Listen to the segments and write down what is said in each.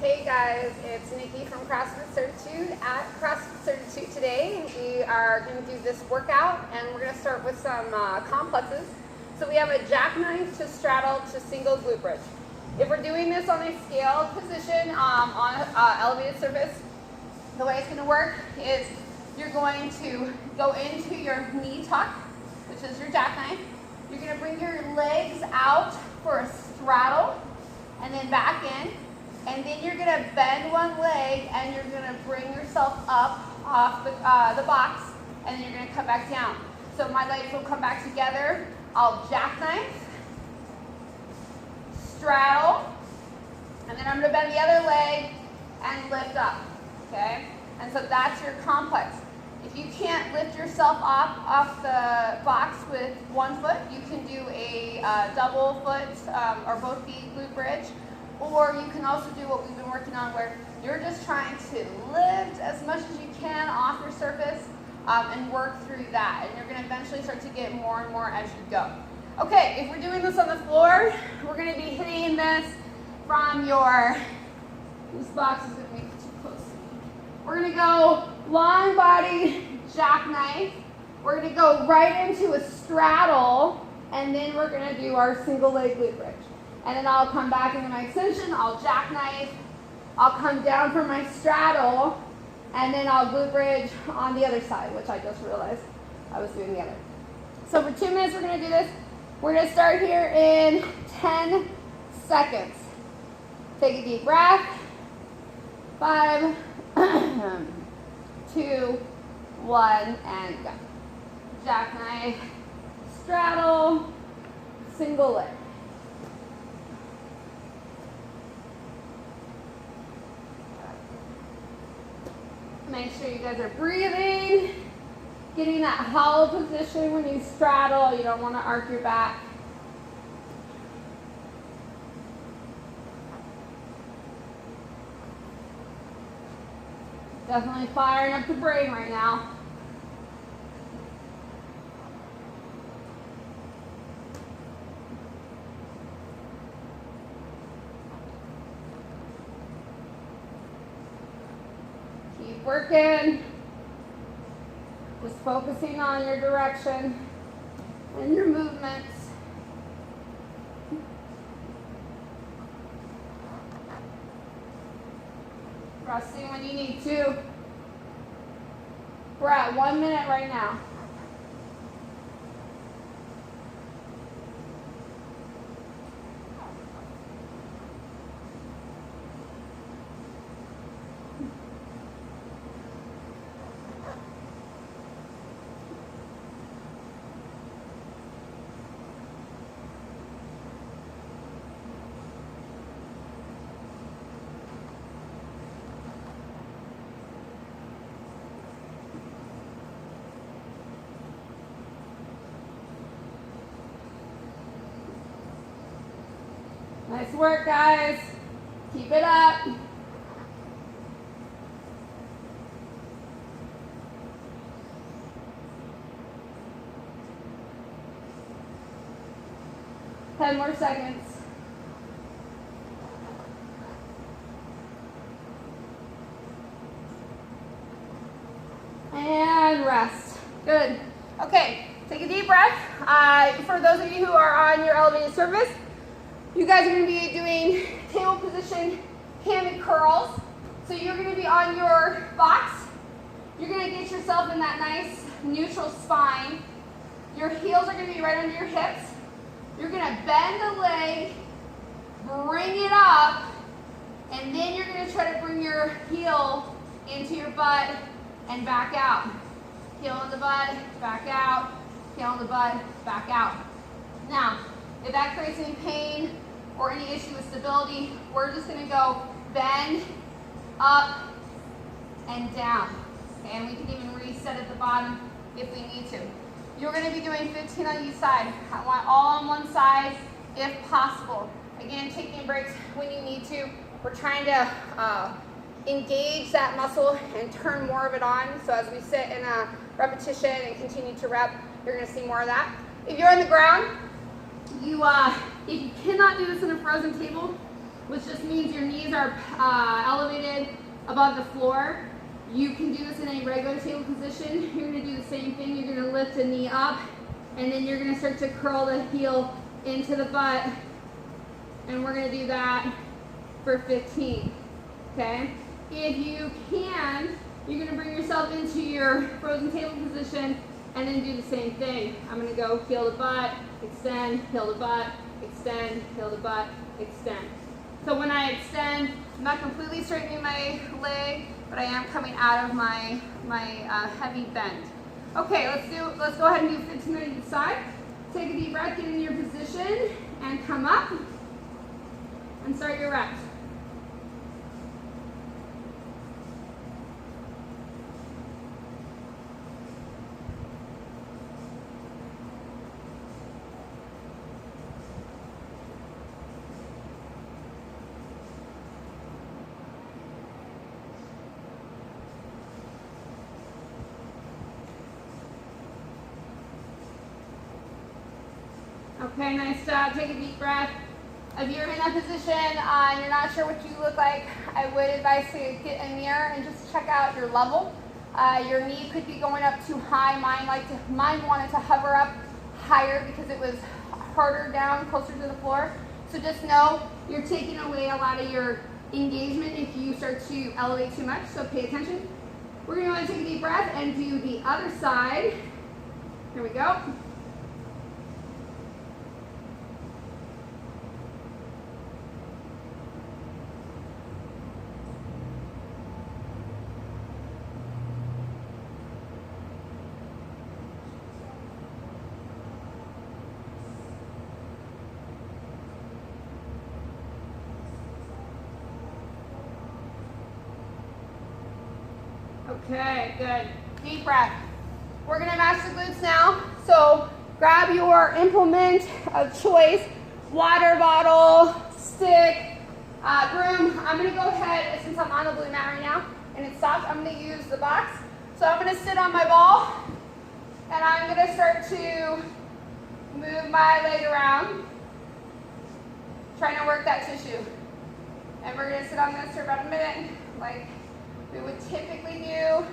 Hey guys, it's Nikki from CrossFit Certitude at CrossFit Certitude today. We are going to do this workout and we're going to start with some complexes. So we have a jackknife to straddle to single glute bridge. If we're doing this on a scaled position on elevated surface, the way it's going to work is you're going to go into your knee tuck, which is your jackknife. You're going to bring your legs out for a straddle and then back in. And then you're going to bend one leg and you're going to bring yourself up off the box, and then you're going to come back down. So my legs will come back together. I'll jackknife, straddle, and then I'm going to bend the other leg and lift up, okay? And so that's your complex. If you can't lift yourself up off the box with one foot, you can do a double foot or both feet glute bridge. Or you can also do what we've been working on, where you're just trying to lift as much as you can off your surface and work through that. And you're going to eventually start to get more and more as you go. Okay, if we're doing this on the floor, we're going to be hitting this from your, this box is going to be too close to me. We're going to go long body jackknife. We're going to go right into a straddle, and then we're going to do our single leg glute bridge. And then I'll come back into my extension, I'll jackknife, I'll come down from my straddle, and then I'll glute bridge on the other side, which I just realized I was doing the other. So for 2 minutes we're going to do this. We're going to start here in 10 seconds. Take a deep breath. 5, 2, 1, and go. Jackknife, straddle, single leg. Make sure you guys are breathing, getting that hollow position when you straddle. You don't want to arc your back. Definitely firing up the brain right now. Keep working, just focusing on your direction and your movements. Resting when you need to. We're at 1 minute right now. Nice work, guys. Keep it up. Ten more seconds. And rest. Good. Okay, take a deep breath. For those of you who are on your elevated surface, you guys are going to be doing table position hammock curls. So you're going to be on your box. You're going to get yourself in that nice neutral spine. Your heels are going to be right under your hips. You're going to bend the leg, bring it up, and then you're going to try to bring your heel into your butt and back out. Heel in the butt, back out. Heel in the butt, back out. Now, if that creates any pain or any issue with stability, we're just going to go bend, up, and down. Okay, and we can even reset at the bottom if we need to. You're going to be doing 15 on each side. I want all on one side if possible. Again, taking breaks when you need to. We're trying to engage that muscle and turn more of it on. So as we sit in a repetition and continue to rep, you're going to see more of that. If you're on the ground, if you cannot do this in a frozen table, which just means your knees are elevated above the floor. You can do this in a regular table position. You're going to do the same thing. You're going to lift a knee up, and then you're going to start to curl the heel into the butt, and we're going to do that for 15, okay? If you can, you're going to bring yourself into your frozen table position and then do the same thing. I'm going to go heel to butt, extend, heel to butt, extend, heel to butt, extend. So when I extend, I'm not completely straightening my leg, but I am coming out of my heavy bend. Okay, let's go ahead and do 15 on each side. Take a deep breath, get in your position, and come up and start your reps. Okay, nice job. Take a deep breath. If you're in that position and you're not sure what you look like, I would advise to get a mirror and just check out your level. Your knee could be going up too high. Mine wanted to hover up higher because it was harder down, closer to the floor. So just know you're taking away a lot of your engagement if you start to elevate too much, so pay attention. We're going to go ahead and take a deep breath and do the other side. Here we go. Okay, good. Deep breath. We're going to match the glutes now. So grab your implement of choice, water bottle, stick, broom. I'm going to go ahead, since I'm on the blue mat right now, and it's soft, I'm going to use the box. So I'm going to sit on my ball, and I'm going to start to move my leg around, trying to work that tissue. And we're going to sit on this for about a minute, like we would typically do.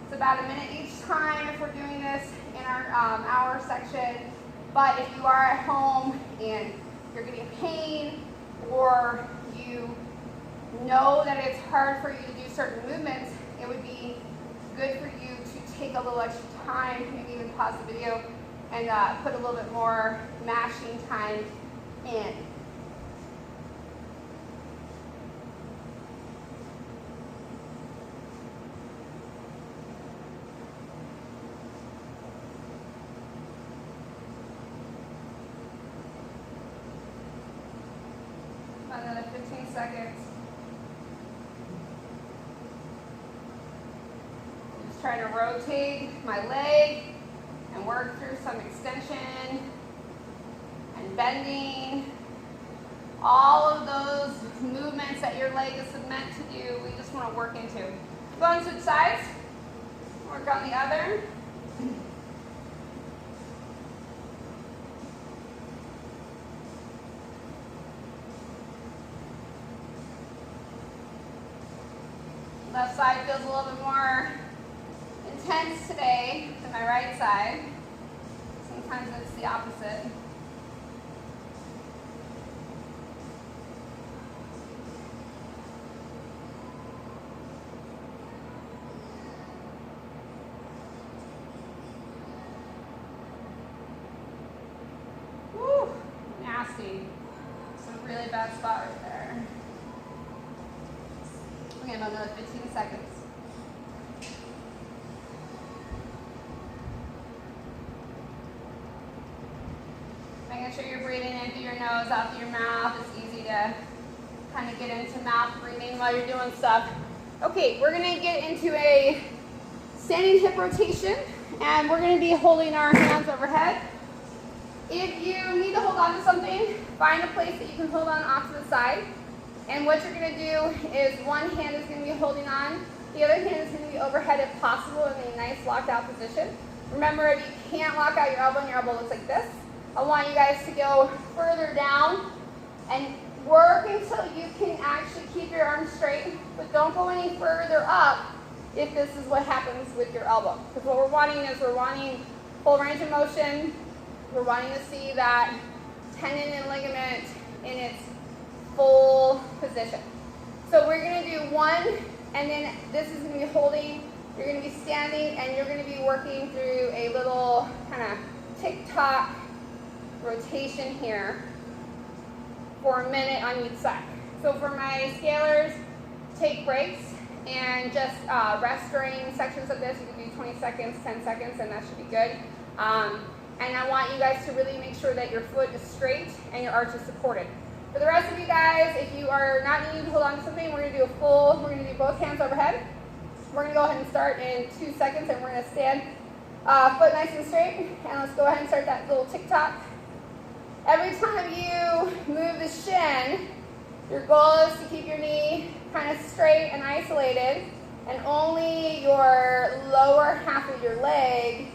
It's about a minute each time if we're doing this in our hour section. But if you are at home and you're getting pain, or you know that it's hard for you to do certain movements, it would be good for you to take a little extra time, maybe even pause the video, and put a little bit more mashing time in. Another 15 seconds. Just trying to rotate my leg and work through some extension and bending. All of those movements that your leg is meant to do, we just want to work into. Go on switch sides, work on the other. Left side feels a little bit more intense today than my right side. Sometimes it's the opposite. Woo, nasty. It's a really bad spot right there. We have another 15 seconds. Making sure you're breathing in through your nose, out through your mouth. It's easy to kind of get into mouth breathing while you're doing stuff. Okay, we're going to get into a standing hip rotation, and we're going to be holding our hands overhead. If you need to hold on to something, find a place that you can hold on off to the side. And what you're going to do is one hand is going to be holding on, the other hand is going to be overhead if possible in a nice locked out position. Remember, if you can't lock out your elbow and your elbow looks like this, I want you guys to go further down and Work until you can actually keep your arms straight, but don't go any further up if this is what happens with your elbow. Because what we're wanting is we're wanting full range of motion. We're wanting to see that tendon and ligament in its full position. So we're going to do one, and then this is going to be holding. You're going to be standing, and you're going to be working through a little kind of tick-tock rotation here for a minute on each side. So for my scalers, take breaks and just rest during sections of this. You can do 20 seconds, 10 seconds, and that should be good. And I want you guys to really make sure that your foot is straight and your arch is supported. For the rest of you guys, if you are not needing to hold on to something, we're going to do we're going to do both hands overhead. We're going to go ahead and start in 2 seconds, and we're going to stand foot nice and straight. And let's go ahead and start that little tick-tock. Every time you move the shin, your goal is to keep your knee kind of straight and isolated, and only your lower half of your leg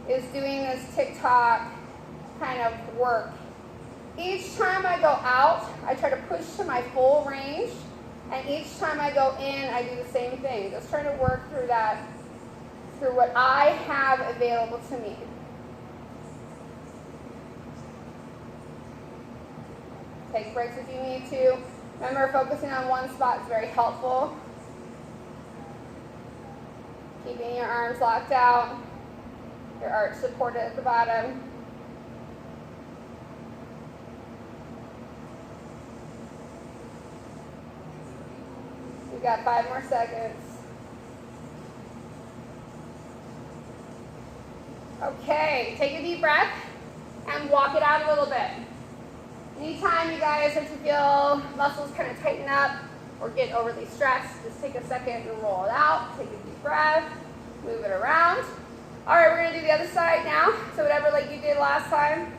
is doing this tick-tock kind of work. Each time I go out, I try to push to my full range, and each time I go in, I do the same thing. Just trying to work through that, through what I have available to me. Take breaks if you need to. Remember, focusing on one spot is very helpful. Keeping your arms locked out, your arch supported at the bottom. We've got 5 more seconds. Okay, take a deep breath and walk it out a little bit. Anytime you guys start to feel muscles kind of tighten up or get overly stressed, just take a second and roll it out. Take a deep breath, move it around. All right, we're going to do the other side now. So whatever leg you did last time,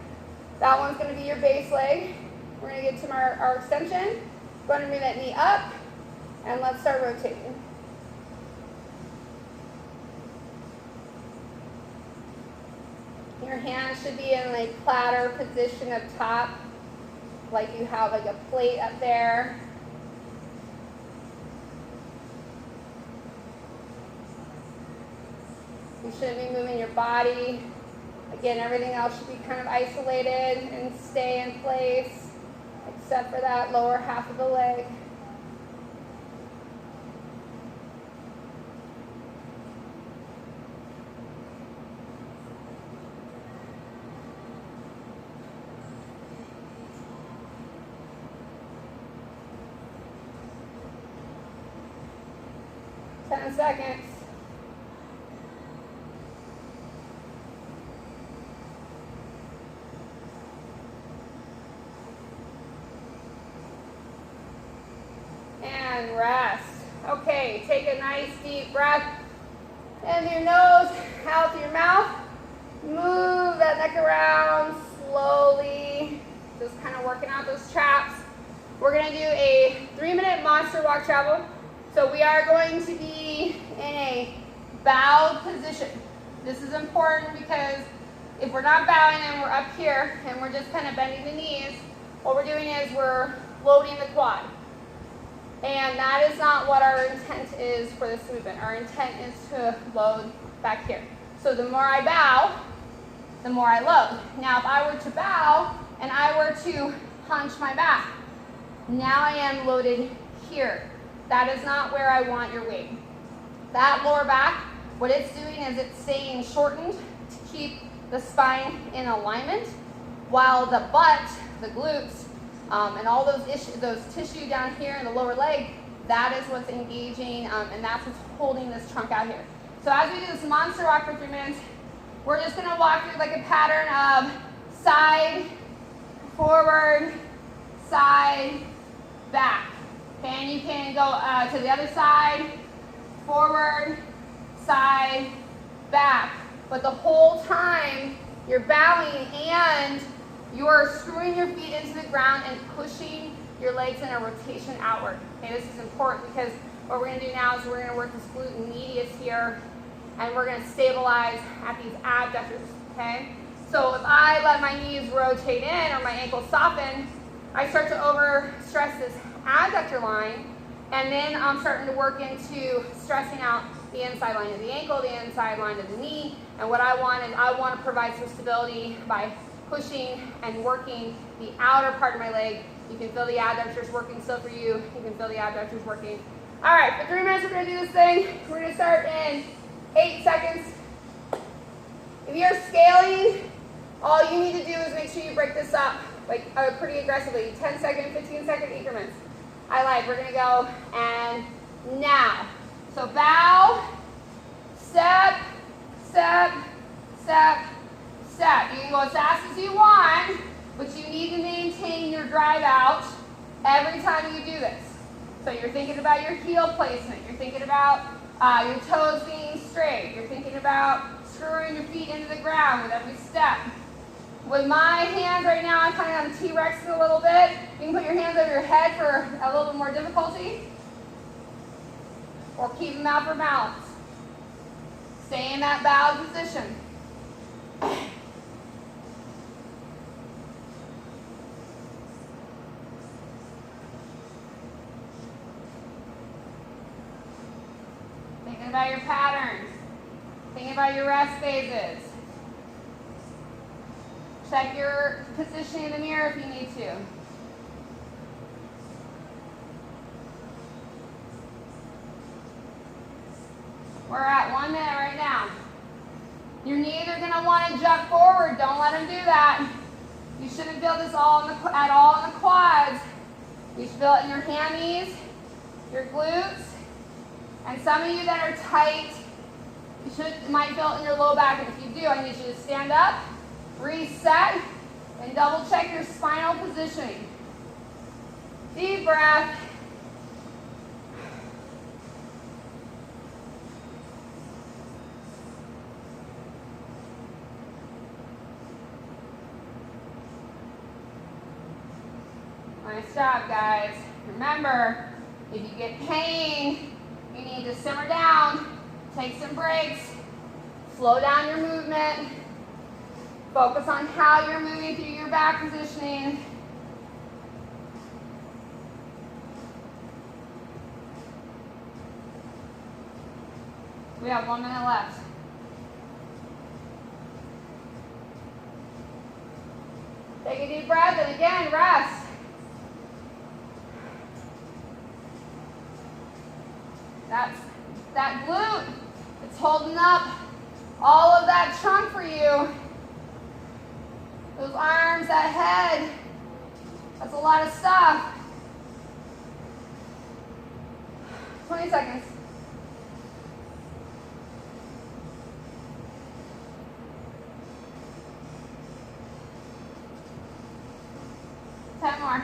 that one's going to be your base leg. We're going to get to our extension. Go ahead and bring that knee up, and let's start rotating. Your hands should be in like platter position up top, like you have like a plate up there. You shouldn't be moving your body. Again, everything else should be kind of isolated and stay in place, except for that lower half of the leg. Seconds. And rest. Okay, take a nice deep breath in your nose, out through your mouth. Move that neck around slowly, just kind of working out those traps. We're going to do a 3-minute monster walk travel. So we are going to be in a bowed position. This is important because if we're not bowing and we're up here and we're just kind of bending the knees, what we're doing is we're loading the quad. And that is not what our intent is for this movement. Our intent is to load back here. So the more I bow, the more I load. Now if I were to bow and I were to hunch my back, now I am loaded here. That is not where I want your weight. That lower back, what it's doing is it's staying shortened to keep the spine in alignment, while the butt, the glutes, and all those tissue down here in the lower leg, that is what's engaging, and that's what's holding this trunk out here. So as we do this monster walk for 3 minutes, we're just going to walk through like a pattern of side, forward, side, back. Okay, and you can go to the other side, forward, side, back. But the whole time you're bowing and you're screwing your feet into the ground and pushing your legs in a rotation outward. Okay, this is important because what we're going to do now is we're going to work this glute medius here, and we're going to stabilize at these abductors. Okay, so if I let my knees rotate in or my ankles soften, I start to overstress this adductor line, and then I'm starting to work into stressing out the inside line of the ankle, the inside line of the knee, and what I want is I want to provide some stability by pushing and working the outer part of my leg. You can feel the adductors working still for you. You can feel the adductors working. All right, for 3 minutes we're going to do this thing. We're going to start in 8 seconds. If you're scaling, all you need to do is make sure you break this up like pretty aggressively. 10-second, 15-second increments. We're going to go and now. So bow, step, step, step, step. You can go as fast as you want, but you need to maintain your drive out every time you do this. So you're thinking about your heel placement. You're thinking about your toes being straight. You're thinking about screwing your feet into the ground with every step. With my hands right now, I'm kind of on T-Rex a little bit. You can put your hands over your head for a little bit more difficulty. Or keep them out for balance. Stay in that bowed position. Thinking about your patterns. Thinking about your rest phases. Check your position in the mirror if you need to. We're at 1 minute right now. Your knees are going to want to jump forward. Don't let them do that. You shouldn't feel this at all in the quads. You should feel it in your hammies, your glutes, and some of you that are tight, you might feel it in your low back. And if you do, I need you to stand up, reset, and double check your spinal positioning. Deep breath. Nice job, guys. Remember, if you get pain, you need to simmer down, take some breaks, slow down your movement, focus on how you're moving through your back positioning. We have 1 minute left. Take a deep breath and again, rest. That's that glute. It's holding up all of that trunk for you. Those arms, that head. That's a lot of stuff. 20 seconds. More.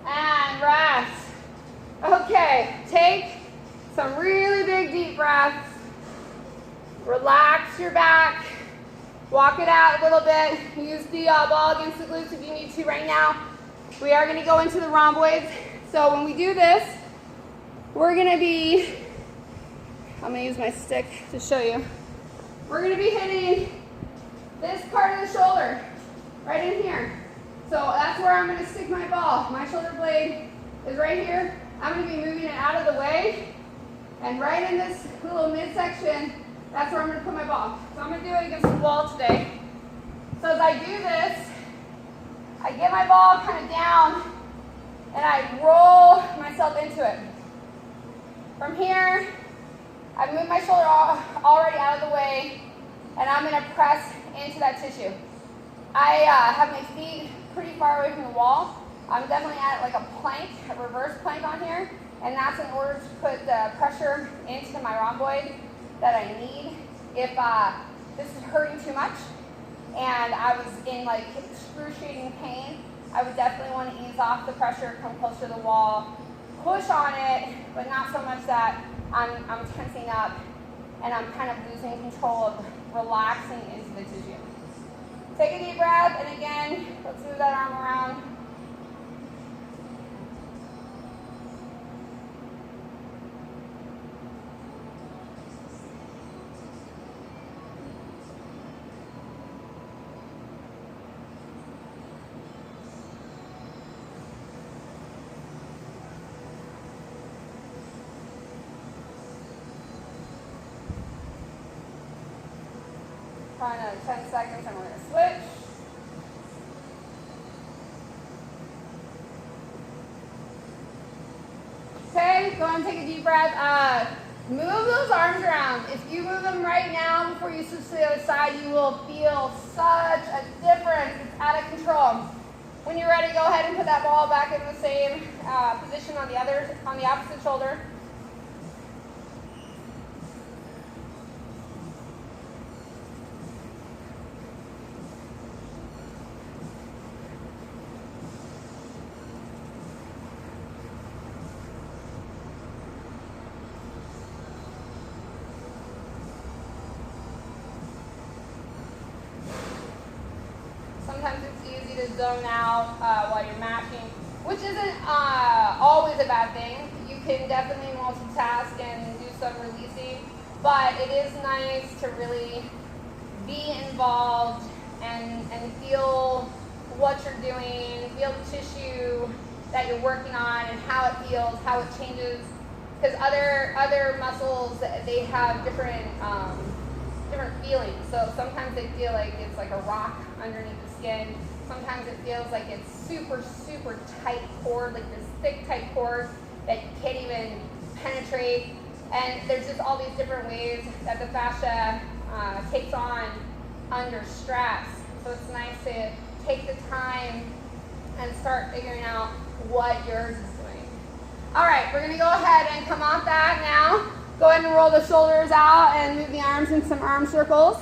And rest. Okay, take some really big deep breaths. Relax your back. Walk it out a little bit. Use the ball against the glutes if you need to right now. We are going to go into the rhomboids. So when we do this, we're going to be, I'm going to use my stick to show you. We're going to be hitting this part of the shoulder, right in here. So that's where I'm going to stick my ball. My shoulder blade is right here. I'm going to be moving it out of the way. And right in this little midsection, that's where I'm going to put my ball. So I'm going to do it against the wall today. So as I do this, I get my ball kind of down, and I roll myself into it. From here, I've moved my shoulder already out of the way, and I'm going to press into that tissue. I have my feet pretty far away from the wall. I'm definitely at like a plank, a reverse plank on here, and that's in order to put the pressure into my rhomboid that I need. If this is hurting too much and I was in like excruciating pain, I would definitely want to ease off the pressure, come closer to the wall, push on it, but not so much that I'm tensing up and I'm kind of losing control of relaxing into the tissue. Take a deep breath, and again, let's move that arm around. Try another 10 seconds and we're going to switch. Okay, go ahead and take a deep breath. Move those arms around. If you move them right now before you switch to the other side, you will feel such a difference. It's out of control. When you're ready, go ahead and put that ball back in the same position on the opposite shoulder. Sometimes it's easy to zone out while you're matching, which isn't always a bad thing. You can definitely multitask and do some releasing, but it is nice to really be involved and feel what you're doing, feel the tissue that you're working on and how it feels, how it changes, because other muscles, they have different feelings. So sometimes they feel like it's like a rock underneath the skin. Sometimes it feels like it's super, super tight cord, like this thick, tight cord that you can't even penetrate. And there's just all these different ways that the fascia takes on under stress. So it's nice to take the time and start figuring out what yours is doing. All right, we're gonna go ahead and come off that now. Go ahead and roll the shoulders out and move the arms in some arm circles.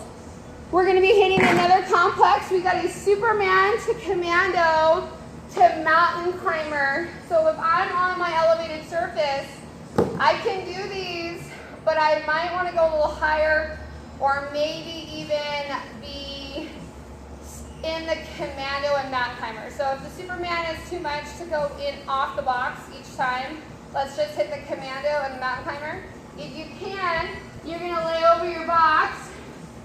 We're going to be hitting another complex. We got a Superman to commando to mountain climber. So if I'm on my elevated surface, I can do these, but I might want to go a little higher or maybe even be in the commando and mountain climber. So if the Superman is too much to go in off the box each time, let's just hit the commando and the mountain climber. If you can, you're going to lay over your box.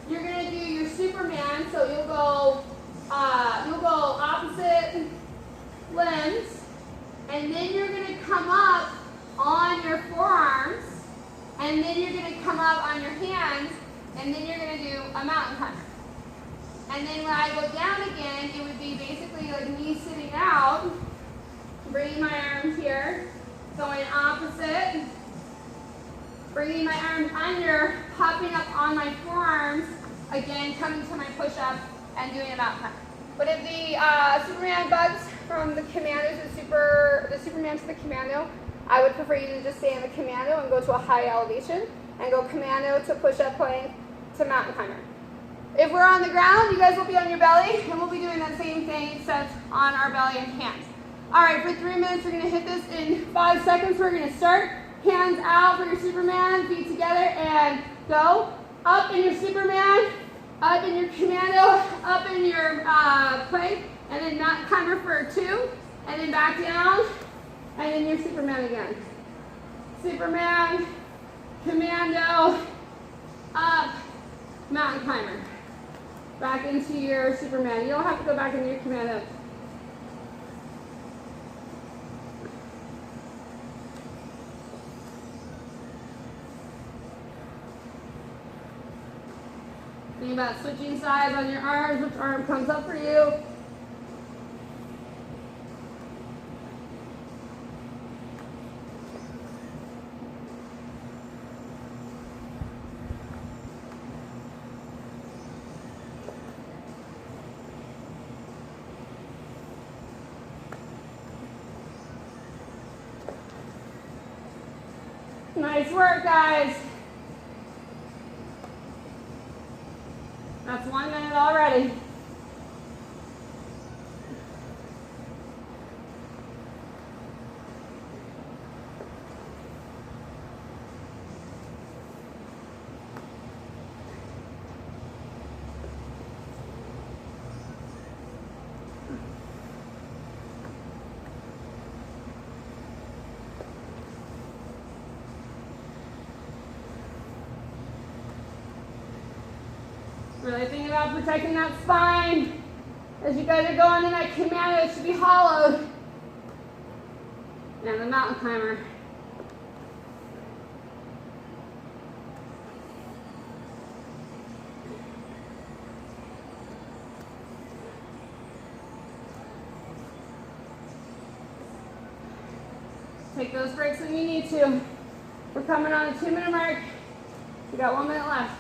You're going to do your Superman, so you'll go opposite limbs, and then you're going to come up on your forearms, and then you're going to come up on your hands, and then you're going to do a mountain climber. And then when I go down again, it would be basically like me sitting out, bringing my arms here, going opposite, bringing my arms under, popping up on my forearms, again coming to my push-up and doing a mountain climber. But if the Superman bugs from the commando to the Superman to the commando, I would prefer you to just stay in the commando and go to a high elevation and go commando to push-up plank to mountain climber. If we're on the ground, you guys will be on your belly, and we'll be doing that same thing except on our belly and hands. All right, for 3 minutes, we're going to hit this in 5 seconds. We're going to start. Hands out for your Superman, feet together, and go. Up in your Superman, up in your commando, up in your plank, and then mountain climber for 2, and then back down, and then your Superman again. Superman, commando, up, mountain climber. Back into your Superman. You don't have to go back into your commando. Think about switching sides on your arms, which arm comes up for you. Nice work, guys. That's 1 minute already. Really think about protecting that spine. As you guys are going in that commando, it should be hollowed. And the mountain climber. take those breaks when you need to. We're coming on the 2-minute mark. We got 1 minute left.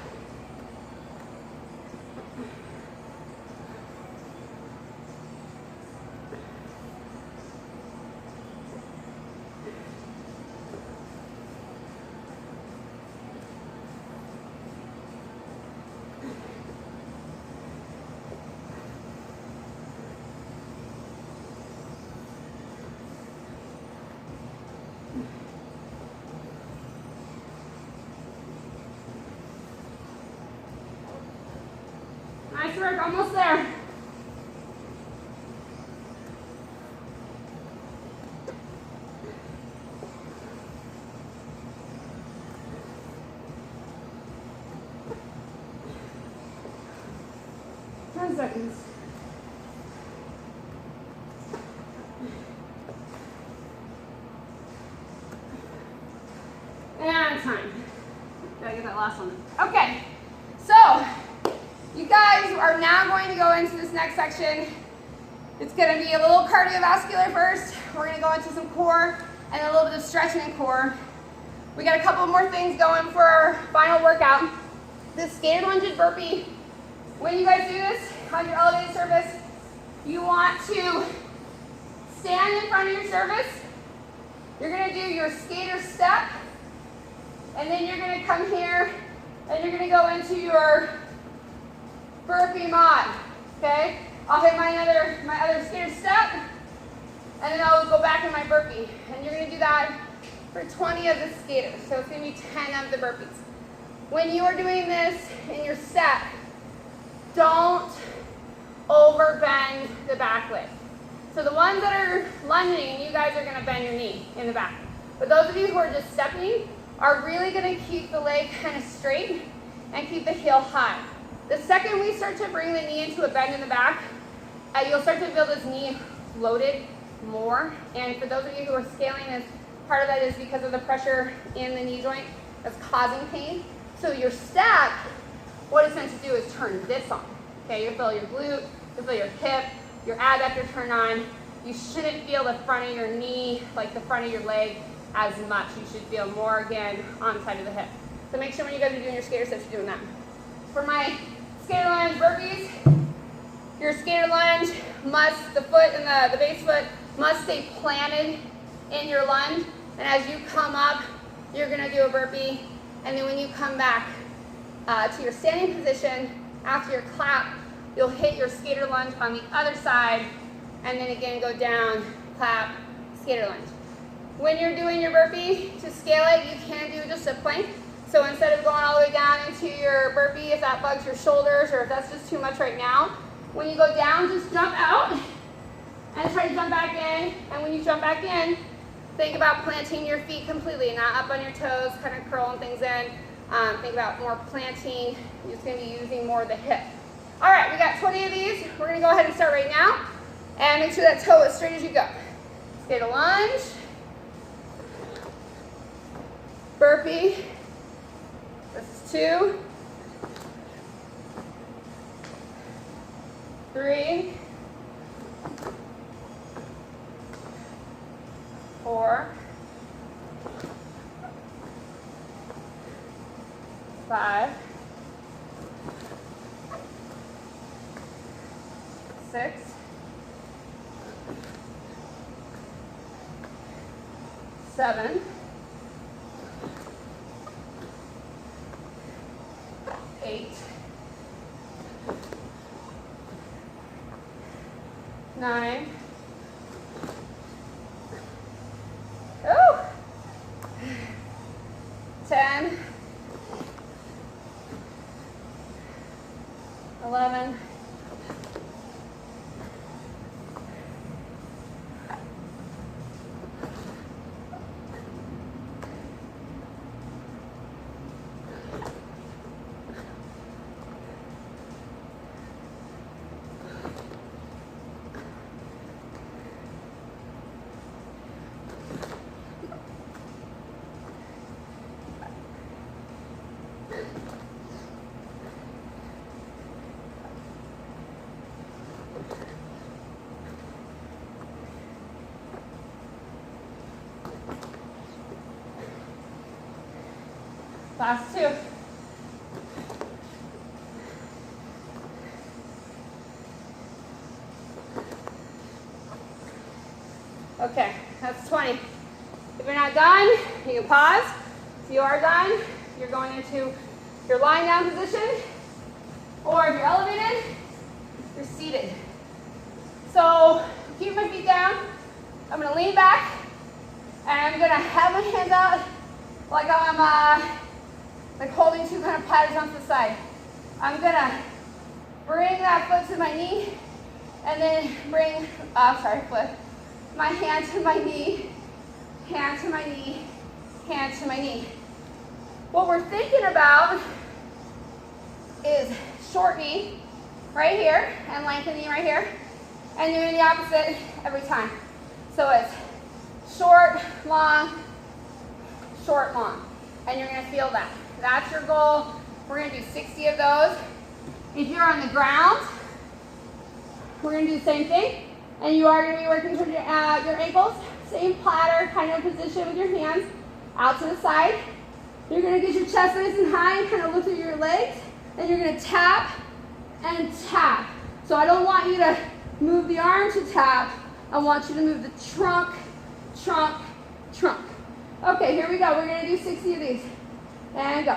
Nice work, almost there. Seconds. And time. Gotta get that last one. Okay, so you guys are now going to go into this next section. It's going to be a little cardiovascular first. We're going to go into some core and a little bit of stretching and core. We got a couple more things going for our final workout. This skater lunge and burpee. When you guys do this on your elevated surface, you want to stand in front of your surface. You're going to do your skater step, and then you're going to come here and you're going to go into your burpee mod. Okay? I'll hit my other skater step, and then I'll go back in my burpee. And you're going to do that for 20 of the skaters. So it's going to be 10 of the burpees. When you are doing this in your step, don't overbend the back leg. So the ones that are lunging, you guys are going to bend your knee in the back. But those of you who are just stepping are really going to keep the leg kind of straight and keep the heel high. The second we start to bring the knee into a bend in the back, you'll start to feel this knee loaded more. And for those of you who are scaling this, part of that is because of the pressure in the knee joint that's causing pain. So your step, what it's meant to do is turn this on. Okay, you'll feel your glute, you'll feel your hip, your adductor turn on. You shouldn't feel the front of your knee, like the front of your leg, as much. You should feel more, again, on the side of the hip. So make sure when you guys are doing your skater steps, you're doing that. For my skater lunge burpees, your skater lunge must, the foot and the base foot must stay planted in your lunge. And as you come up, you're going to do a burpee. And then when you come back to your standing position, after your clap, you'll hit your skater lunge on the other side, and then again go down, clap, skater lunge. When you're doing your burpee, to scale it, you can do just a plank. So instead of going all the way down into your burpee, if that bugs your shoulders or if that's just too much right now, when you go down, just jump out and try to jump back in. And when you jump back in, think about planting your feet completely, not up on your toes, kind of curling things in. Think about more planting. You're just going to be using more of the hip. All right, we got 20 of these. We're going to go ahead and start right now. And make sure that toe is straight as you go. Skater lunge. Burpee. This is 2. 3. 4. 5. 6. 7. 8. 9. Oh! 10. 11. 12. Last 2. Okay, that's 20. If you're not done, you can pause. If you are done, you're going into your lying down position, or if you're elevated, you're seated. So keep my feet down. I'm going to lean back, and I'm going to have my hands out like I'm like holding 2 kind of platters onto the side. I'm going to bring that foot to my knee, and then bring, flip my hand to my knee, hand to my knee, hand to my knee. What we're thinking about is short knee right here and lengthen knee right here, and doing the opposite every time. So it's short, long, and you're going to feel that. That's your goal. We're going to do 60 of those. If you're on the ground, we're going to do the same thing, and you are going to be working towards your ankles. Same platter kind of position with your hands out to the side. You're going to get your chest nice and high and kind of lift through your legs, and you're going to tap and tap. So I don't want you to move the arm to tap. I want you to move the trunk, trunk, trunk. Okay, here we go. We're going to do 60 of these. And go.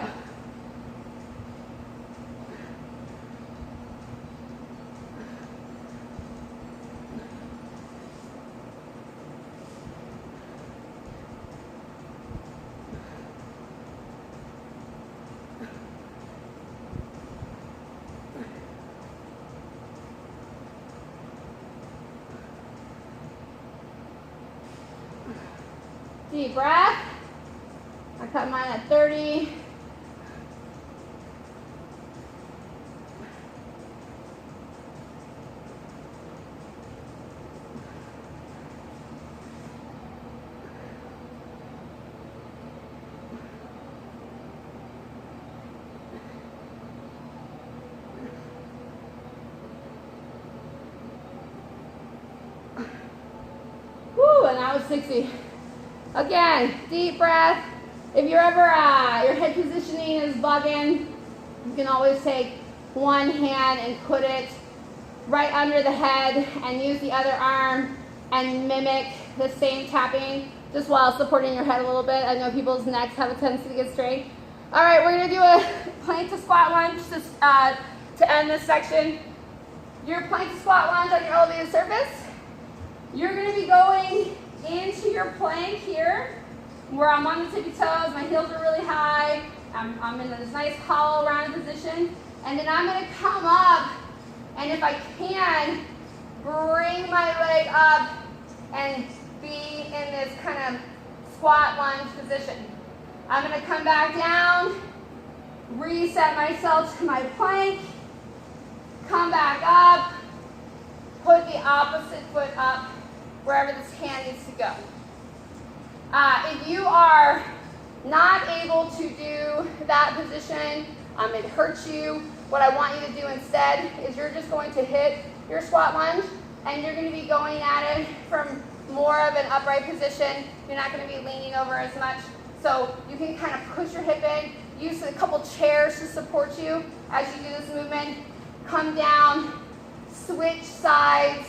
Deep breath. I cut mine at 30. Woo, and that was 60. Again, deep breath. If you're ever, your head positioning is bugging, you can always take one hand and put it right under the head and use the other arm and mimic the same tapping just while supporting your head a little bit. I know people's necks have a tendency to get straight. All right, we're going to do a plank to squat lunge to end this section. Your plank to squat lunge on your elevated surface. You're going to be going into your plank here, where I'm on the tippy toes, my heels are really high, I'm in this nice hollow rounded position, and then I'm going to come up, and if I can, bring my leg up and be in this kind of squat lunge position. I'm going to come back down, reset myself to my plank, come back up, put the opposite foot up, wherever this hand needs to go. If you are not able to do that position, it hurts you, what I want you to do instead is you're just going to hit your squat lunge, and you're going to be going at it from more of an upright position. You're not going to be leaning over as much. So you can kind of push your hip in, use a couple chairs to support you as you do this movement. Come down, switch sides,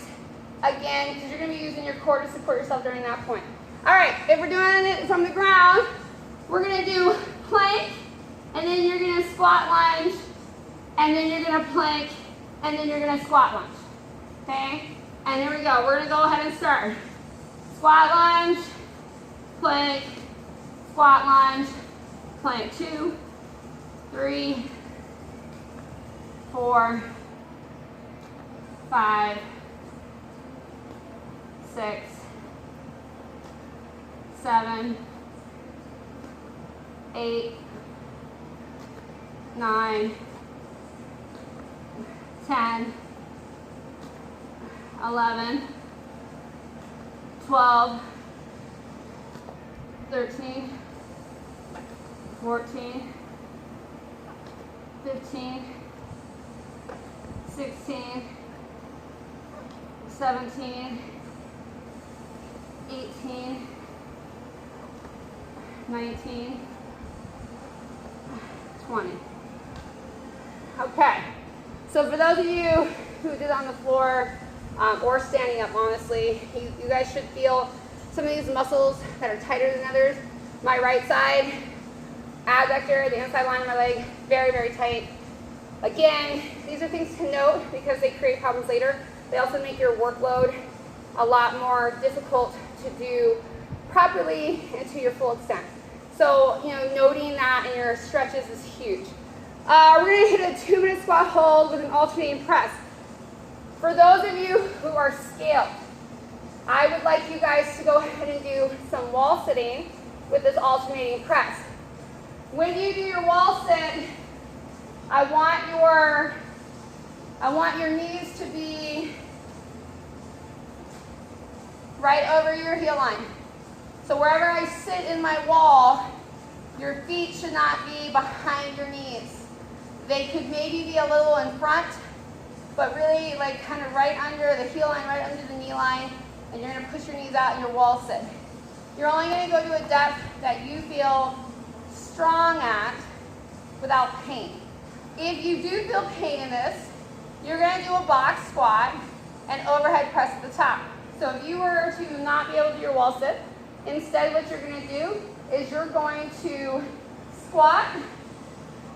again, because you're going to be using your core to support yourself during that point. All right, if we're doing it from the ground, we're going to do plank, and then you're going to squat lunge, and then you're going to plank, and then you're going to squat lunge. Okay? And here we go. We're going to go ahead and start. Squat lunge, plank, squat lunge, plank. 2, 3, 4, 5, 6, 7, 8, 9, 10, 11, 12, 13, 14, 15, 16, 17, 18, 19, 20. Okay, so for those of you who did it on the floor or standing up, honestly, you guys should feel some of these muscles that are tighter than others. My right side, adductor, the inside line of my leg, very, very tight. Again, these are things to note because they create problems later. They also make your workload a lot more difficult to do properly and to your full extent. So, noting that in your stretches is huge. We're going to hit a 2-minute squat hold with an alternating press. For those of you who are scaled, I would like you guys to go ahead and do some wall sitting with this alternating press. When you do your wall sit, I want your knees to be right over your heel line. So wherever I sit in my wall, your feet should not be behind your knees. They could maybe be a little in front, but really like kind of right under the heel line, right under the knee line, and you're going to push your knees out in your wall sit. You're only going to go to a depth that you feel strong at without pain. If you do feel pain in this, you're going to do a box squat and overhead press at the top. So if you were to not be able to do your wall sit, instead what you're going to do is you're going to squat,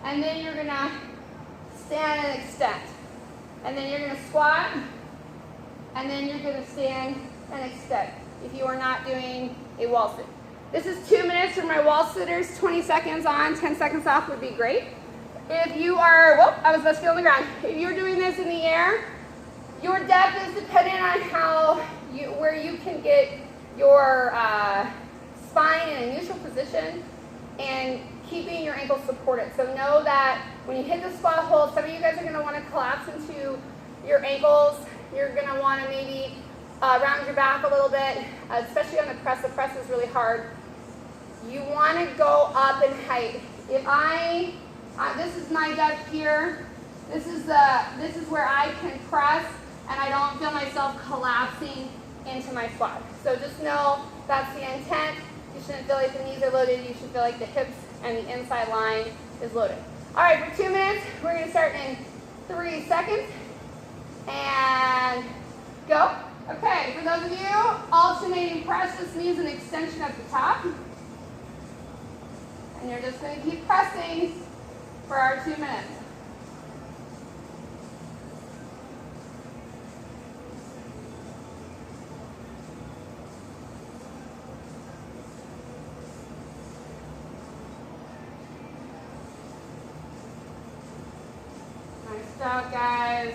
and then you're going to stand and extend. And then you're going to squat, and then you're going to stand and extend if you are not doing a wall sit. This is 2 minutes for my wall sitters. 20 seconds on, 10 seconds off would be great. If you are, I was left feet on the ground. If you're doing this in the air, your depth is dependent on where you can get your spine in a neutral position and keeping your ankles supported. So know that when you hit the squat hold, some of you guys are going to want to collapse into your ankles. You're going to want to maybe round your back a little bit, especially on the press. The press is really hard. You want to go up in height. If this is my depth here. This is where I can press and I don't feel myself collapsing into my squat. So just know that's the intent. You shouldn't feel like the knees are loaded. You should feel like the hips and the inside line is loaded. All right, for 2 minutes, we're going to start in 3 seconds. And go. Okay, for those of you, alternating press just means an extension at the top. And you're just going to keep pressing for our 2 minutes. Nice job, guys.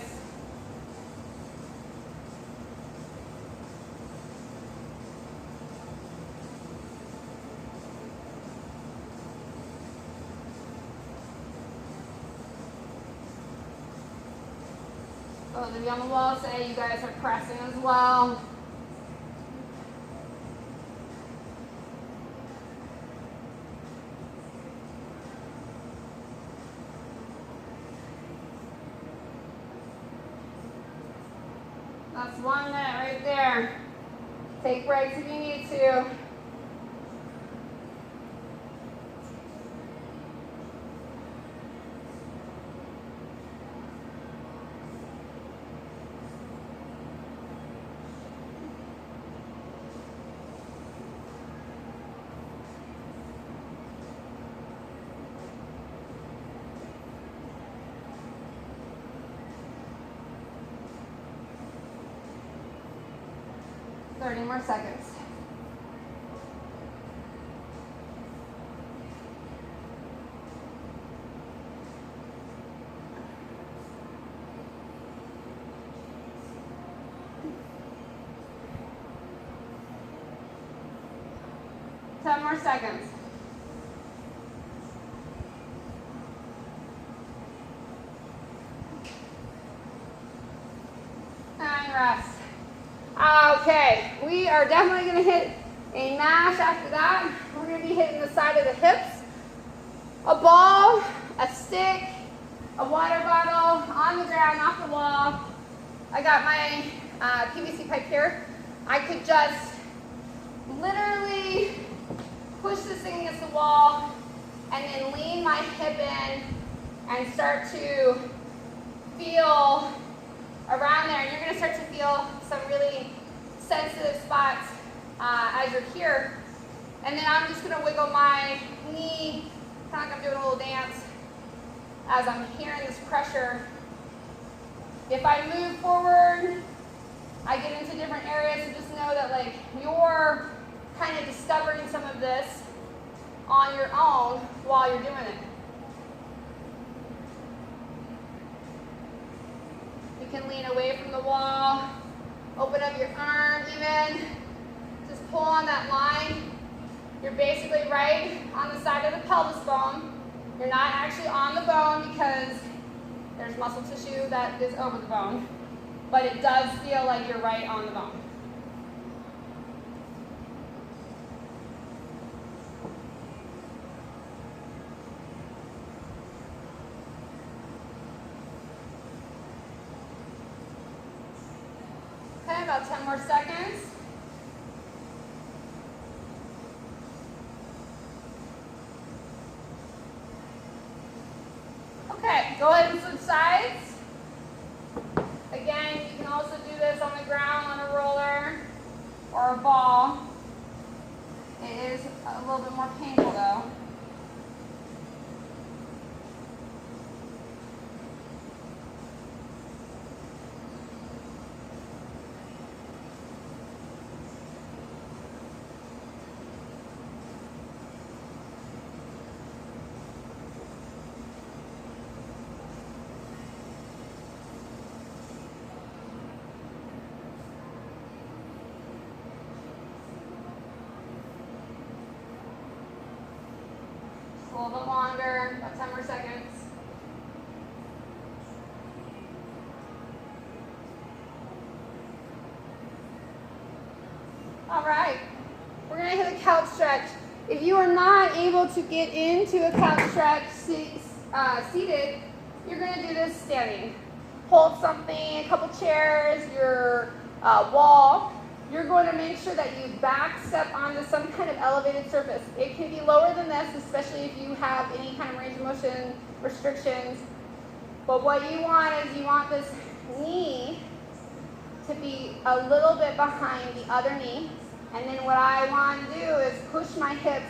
Those of you on the wall say you guys are pressing as well. That's 1 minute right there. Take breaks if you need to. More seconds. Ten more seconds. And rest. Okay, we are definitely going to hit a mash after that. We're going to be hitting the side of the hips. A ball, a stick, a water bottle on the ground, off the wall. I got my PVC pipe here. I could just literally push this thing against the wall and then lean my hip in and start to feel around there. And you're going to start to feel some really sensitive spots as you're here. And then I'm just going to wiggle my knee, kind of like I'm doing a little dance as I'm hearing this pressure. If I move forward, I get into different areas, so just know that like you're kind of discovering some of this on your own while you're doing it. You can lean away from the wall, open up your arm even, just pull on that line. You're basically right on the side of the pelvis bone. You're not actually on the bone because there's muscle tissue that is over the bone, but it does feel like you're right on the bone. Okay, about 10 more seconds. Okay, go ahead and switch sides. Again, you can also do this on the ground on a roller or a ball. It is a little bit more painful though. A little bit longer, about 10 more seconds. All right, we're gonna hit a couch stretch. If you are not able to get into a couch stretch seated, you're gonna do this standing. Hold something, a couple chairs, your wall. You're going to make sure that you back step onto some kind of elevated surface. It can be lower than this, especially if you have any kind of range of motion restrictions. But what you want is you want this knee to be a little bit behind the other knee. And then what I want to do is push my hips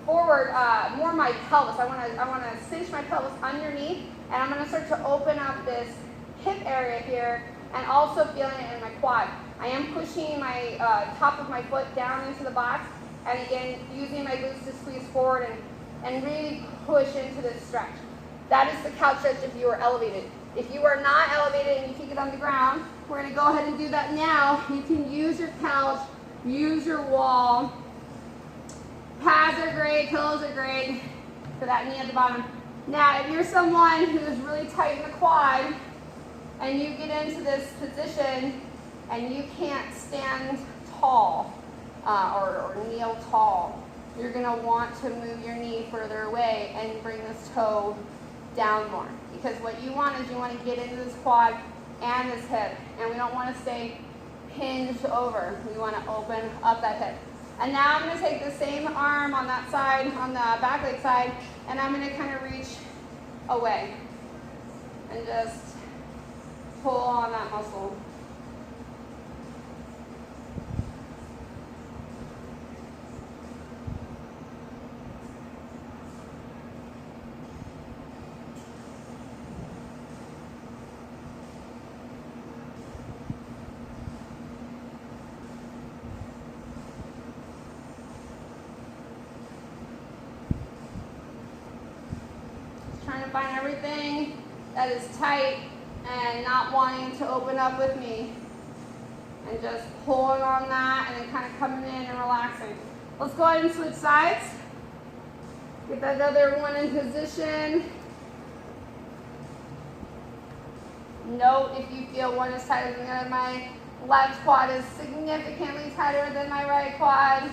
forward, more my pelvis. I want to cinch my pelvis underneath, and I'm going to start to open up this hip area here, and also feeling it in my quad. I am pushing my top of my foot down into the box, and again, using my glutes to squeeze forward and really push into this stretch. That is the couch stretch if you are elevated. If you are not elevated and you can get on the ground, we're going to go ahead and do that now. You can use your couch, use your wall. Pads are great, pillows are great for that knee at the bottom. Now, if you're someone who is really tight in the quad, and you get into this position and you can't stand tall or kneel tall, you're going to want to move your knee further away and bring this toe down more. Because what you want is you want to get into this quad and this hip, and we don't want to stay hinged over. We want to open up that hip. And now I'm going to take the same arm on that side, on the back leg side, and I'm going to kind of reach away and just pull on that muscle. Trying to find everything that is tight and not wanting to open up with me, and just pulling on that and then kind of coming in and relaxing. Let's go ahead and switch sides. Get that other one in position. Note if you feel one is tighter than the other. My left quad is significantly tighter than my right quad.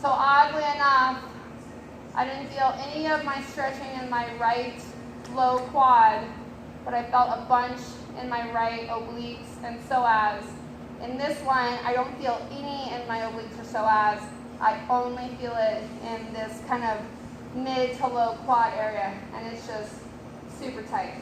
So oddly enough, I didn't feel any of my stretching in my right low quad but I felt a bunch in my right obliques and psoas. In this one, I don't feel any in my obliques or psoas. I only feel it in this kind of mid to low quad area, and it's just super tight.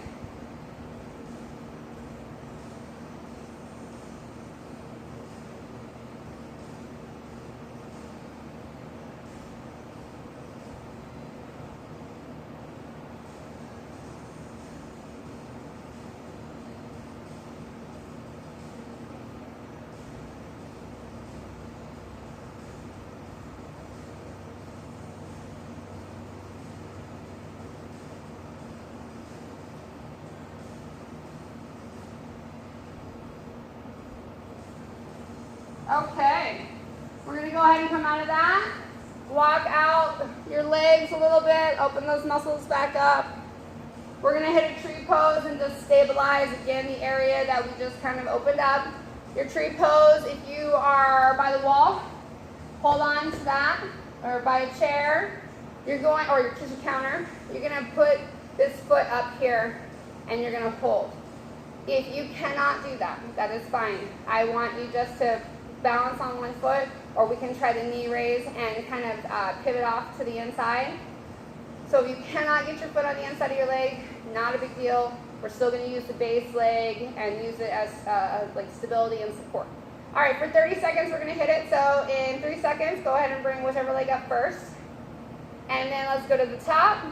Okay, we're going to go ahead and come out of that. Walk out your legs a little bit, open those muscles back up. We're going to hit a tree pose and just stabilize again the area that we just kind of opened up. Your tree pose, if you are by the wall, hold on to that, or by a chair, or your kitchen counter. You're going to put this foot up here and you're going to hold. If you cannot do that, that is fine. I want you just to balance on one foot, or we can try the knee raise and kind of pivot off to the inside. So if you cannot get your foot on the inside of your leg, not a big deal. We're still going to use the base leg and use it as like stability and support. All right, for 30 seconds, we're going to hit it. So in 3 seconds, go ahead and bring whichever leg up first. And then let's go to the top.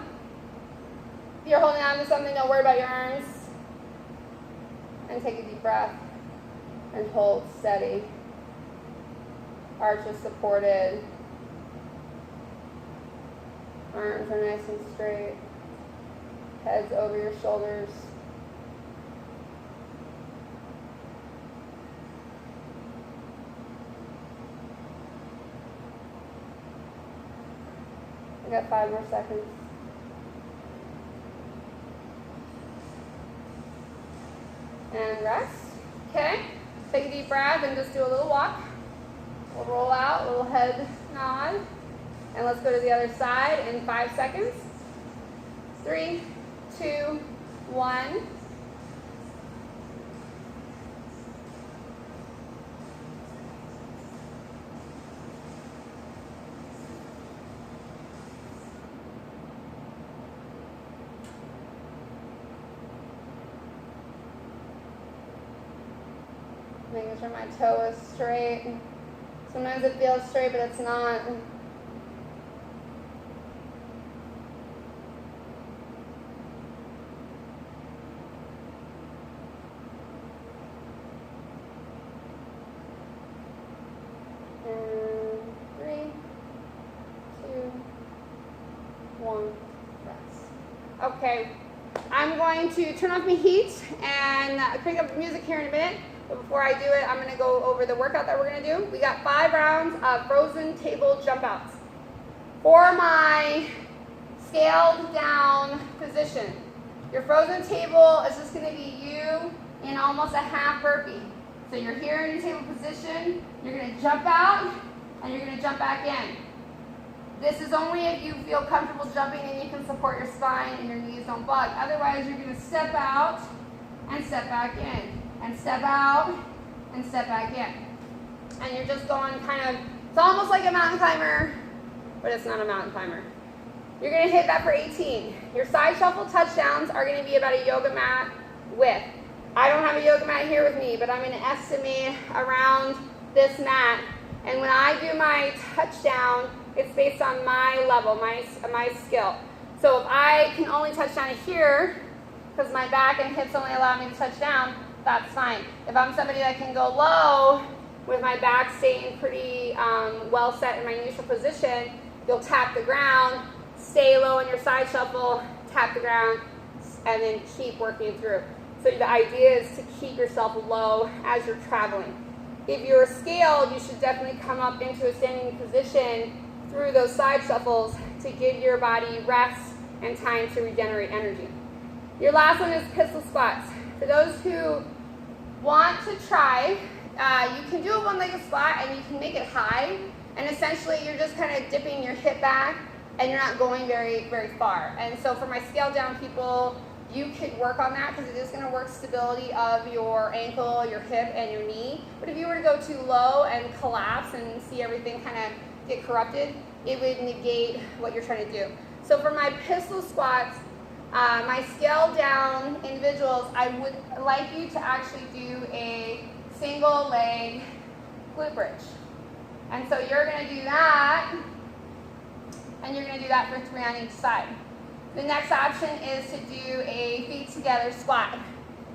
If you're holding on to something, don't worry about your arms. And take a deep breath and hold steady. Arches supported. Arms are nice and straight. Heads over your shoulders. I got 5 more seconds. And rest. Okay. Take a deep breath and just do a little walk. We'll roll out, a little head nod. And let's go to the other side in 5 seconds. 3, 2, 1. Making sure my toe is straight. Sometimes it feels straight, but it's not. And 3, 2, 1, rest. Okay, I'm going to turn off my heat and crank up the music here in a minute. But before I do it, I'm going to go over the workout that we're going to do. We got 5 rounds of frozen table jump outs. For my scaled down position, your frozen table is just going to be you in almost a half burpee. So you're here in your table position, you're going to jump out, and you're going to jump back in. This is only if you feel comfortable jumping and you can support your spine and your knees don't bug. Otherwise, you're going to step out and step back in. And step out, and step back in. And you're just going kind of, it's almost like a mountain climber, but it's not a mountain climber. You're going to hit that for 18. Your side shuffle touchdowns are going to be about a yoga mat width. I don't have a yoga mat here with me, but I'm going to estimate around this mat. And when I do my touchdown, it's based on my level, my skill. So if I can only touch down here, because my back and hips only allow me to touch down, that's fine. If I'm somebody that can go low with my back staying pretty well set in my neutral position, you'll tap the ground, stay low on your side shuffle, tap the ground, and then keep working through. So the idea is to keep yourself low as you're traveling. If you're scaled, you should definitely come up into a standing position through those side shuffles to give your body rest and time to regenerate energy. Your last one is pistol squats. For those who want to try, you can do a one-legged squat and you can make it high, and essentially you're just kind of dipping your hip back and you're not going very, very far. And so for my scaled down people, you could work on that because it is going to work stability of your ankle, your hip, and your knee. But if you were to go too low and collapse and see everything kind of get corrupted, it would negate what you're trying to do. So for my pistol squats, my scaled down individuals, I would like you to actually do a single leg glute bridge. And so you're going to do that, and you're going to do that for 3 on each side. The next option is to do a feet together squat.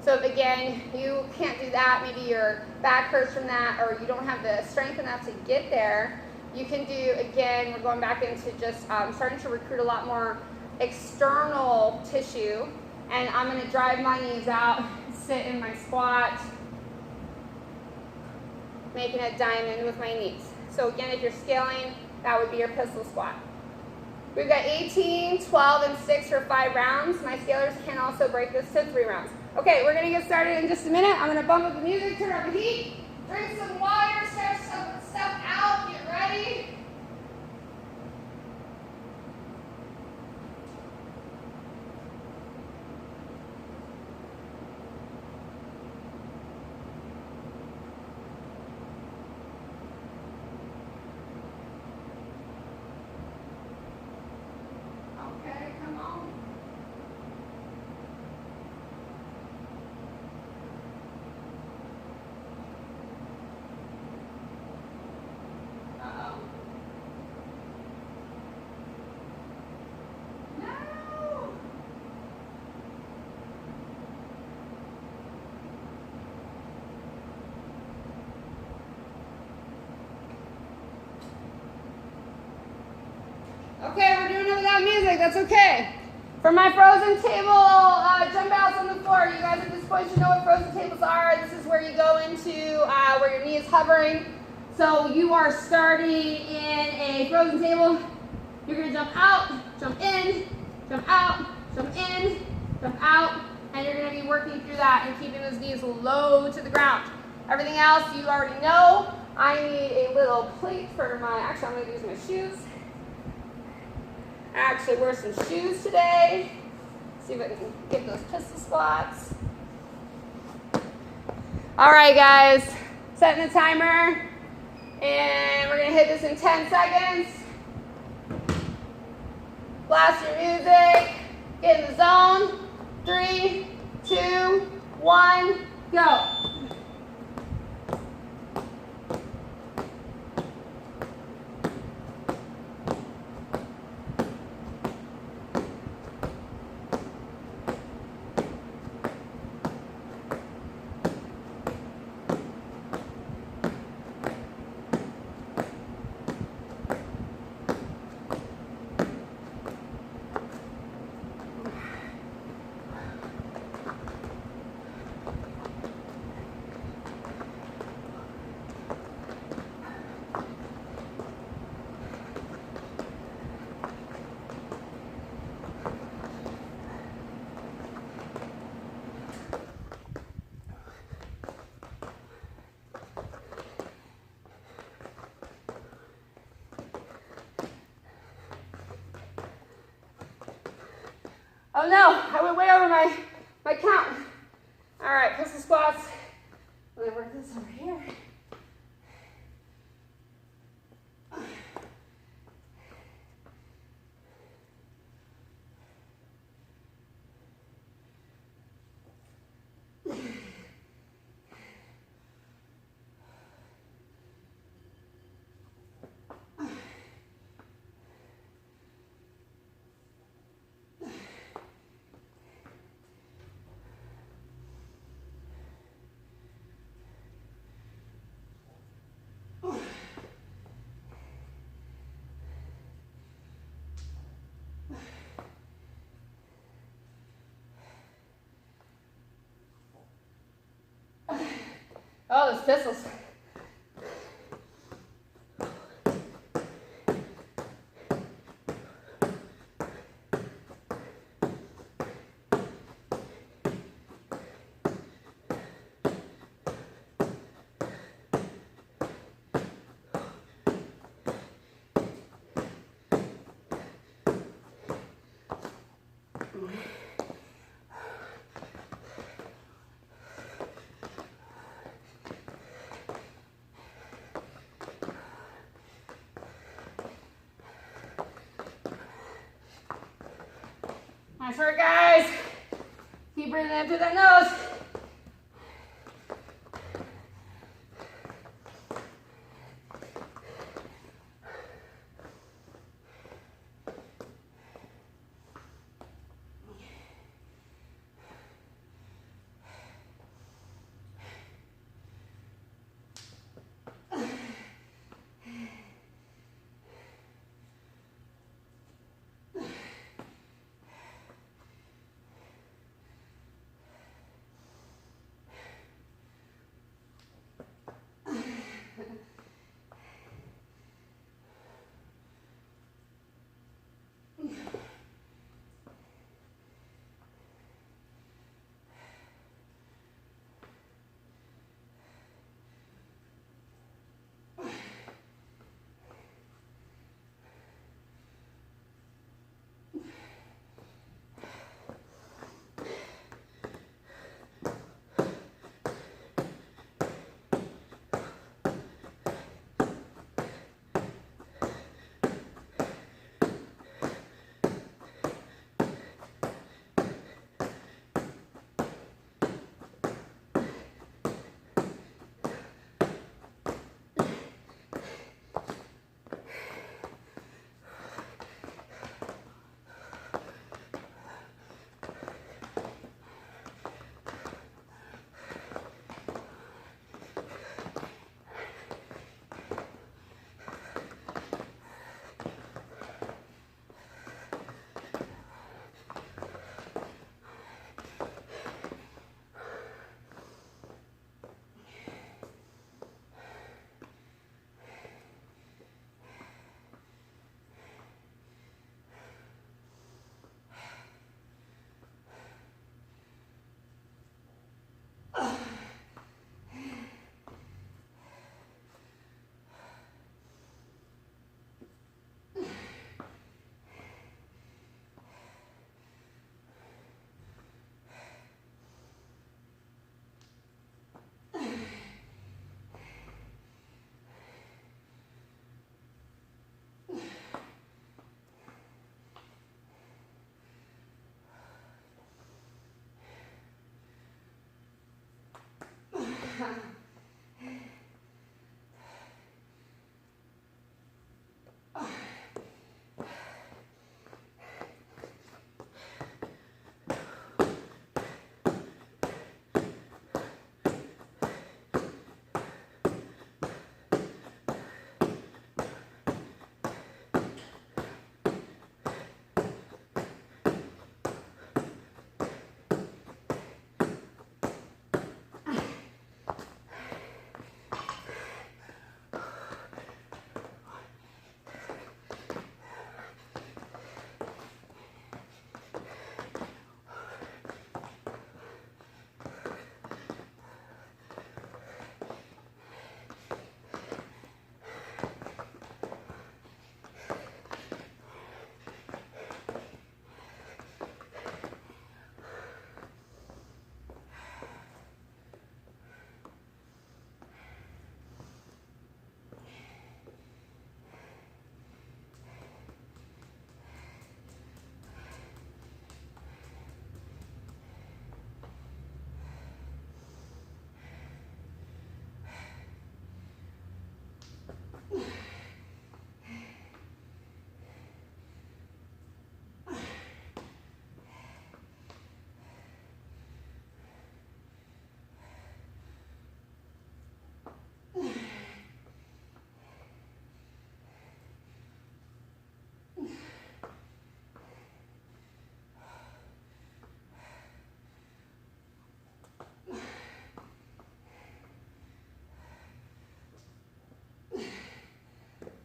So if again, you can't do that, maybe your back hurts from that, or you don't have the strength enough to get there, you can do, again, we're going back into just starting to recruit a lot more external tissue. And I'm going to drive my knees out, sit in my squat, making a diamond with my knees. So again, if you're scaling, that would be your pistol squat. We've got 18, 12, and 6 for 5 rounds. My scalers can also break this to 3 rounds. Okay, we're going to get started in just a minute. I'm going to bump up the music, turn up the heat, drink some water, stretch some stuff out, get ready. Okay, come on. Uh-oh. No! Okay, we're doing it without music. That's okay. For my frozen table jump outs on the floor, you guys at this point should know what frozen tables are. This is where you go into where your knee is hovering. So you are starting in a frozen table. You're going to jump out, jump in, jump out, jump in, jump out, and you're going to be working through that and keeping those knees low to the ground. Everything else you already know. I need a little plate for my, actually I'm going to use my shoes. I actually wear some shoes today. See if I can get those pistol squats. All right, guys, setting the timer, and we're gonna hit this in 10 seconds. Blast your music, get in the zone. 3, 2, 1, go. Oh no, I went way over my count. All right, pistol squats. I'm gonna work this over here. Oh, those pistols. Nice work, guys. Keep breathing in through the nose.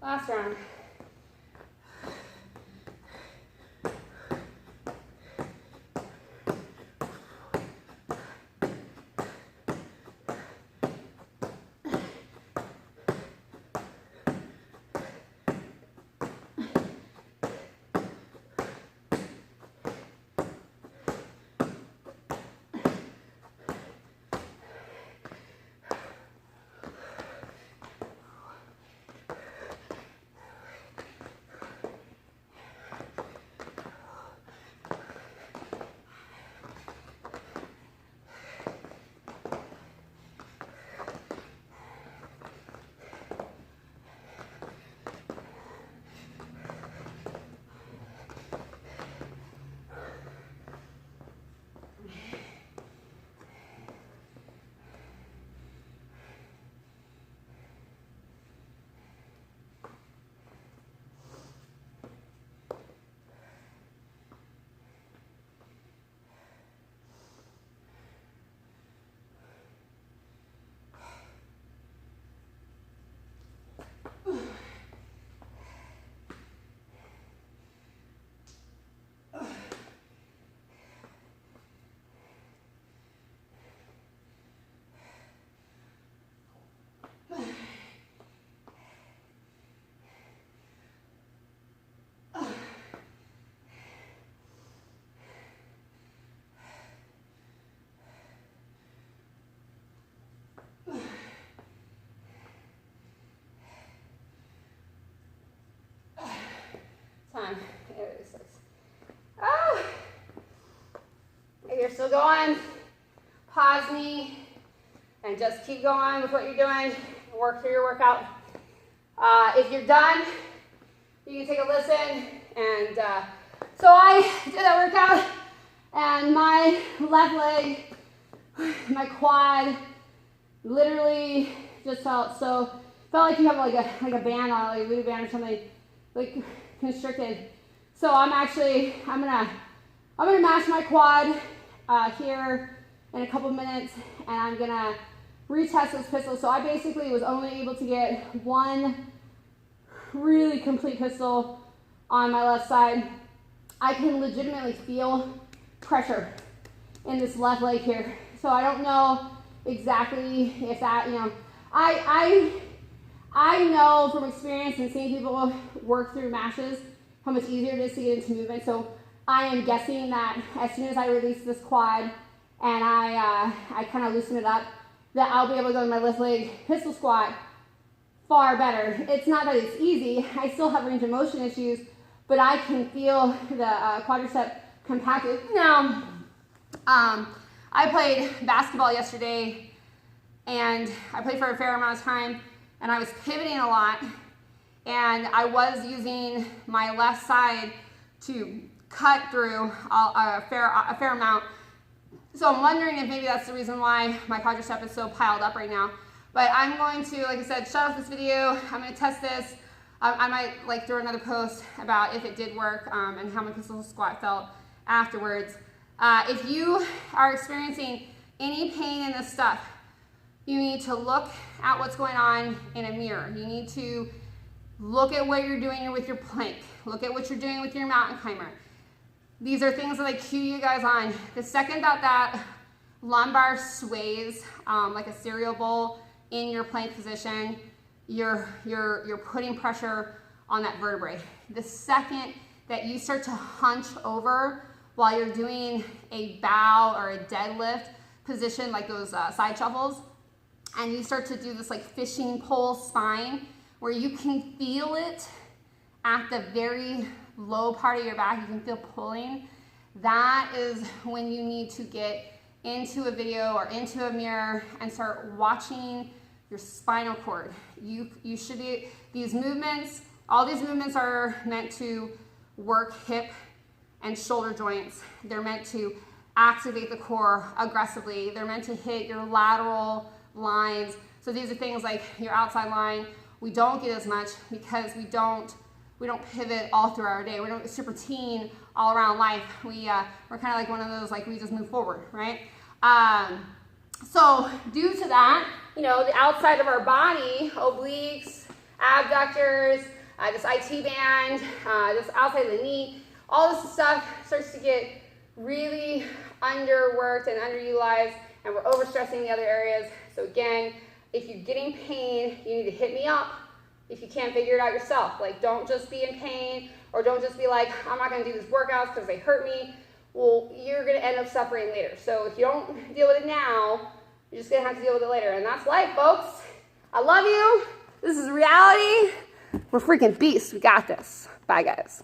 Last round. Time. Ah. If you're still going, pause me and just keep going with what you're doing. Work through your workout. If you're done, you can take a listen. And so I did that workout, and my left leg, my quad, literally just felt like you have like a band on, like a voodoo band or something, like constricted. So I'm gonna mash my quad here in a couple minutes, and I'm gonna retest those pistols. So I basically was only able to get one really complete pistol on my left side. I can legitimately feel pressure in this left leg here. So I don't know exactly if that, I know from experience and seeing people work through mashes how much easier it is to get into movement. So I am guessing that as soon as I release this quad and I kind of loosen it up, that I'll be able to go to my left leg pistol squat far better. It's not that it's easy. I still have range of motion issues, but I can feel the quadricep compacted. Now, I played basketball yesterday, and I played for a fair amount of time, and I was pivoting a lot, and I was using my left side to cut through a fair amount. So I'm wondering if maybe that's the reason why my quadricep is so piled up right now. But I'm going to, like I said, shut off this video. I'm going to test this. I might throw another post about if it did work and how my pistol squat felt afterwards. If you are experiencing any pain in this stuff, you need to look at what's going on in a mirror. You need to look at what you're doing with your plank. Look at what you're doing with your mountain climber. These are things that I cue you guys on. The second that lumbar sways like a cereal bowl in your plank position, you're putting pressure on that vertebrae. The second that you start to hunch over while you're doing a bow or a deadlift position, like those side shuffles, and you start to do this like fishing pole spine, where you can feel it at the very low part of your back, you can feel pulling, that is when you need to get into a video or into a mirror and start watching your spinal cord. You should be, these movements, all these movements are meant to work hip and shoulder joints. They're meant to activate the core aggressively. They're meant to hit your lateral lines. So these are things like your outside line. We don't get as much because we don't pivot all through our day. We don't super teen all around life. We're kind of like one of those, like we just move forward, right? So due to that, the outside of our body, obliques, abductors, this IT band, this outside of the knee, all this stuff starts to get really underworked and underutilized, and we're overstressing the other areas. So again, if you're getting pain, you need to hit me up. If you can't figure it out yourself, like don't just be in pain, or don't just be like, I'm not gonna do these workouts because they hurt me. Well, you're gonna end up suffering later. So if you don't deal with it now, you're just gonna have to deal with it later. And that's life, folks. I love you. This is reality. We're freaking beasts. We got this. Bye, guys.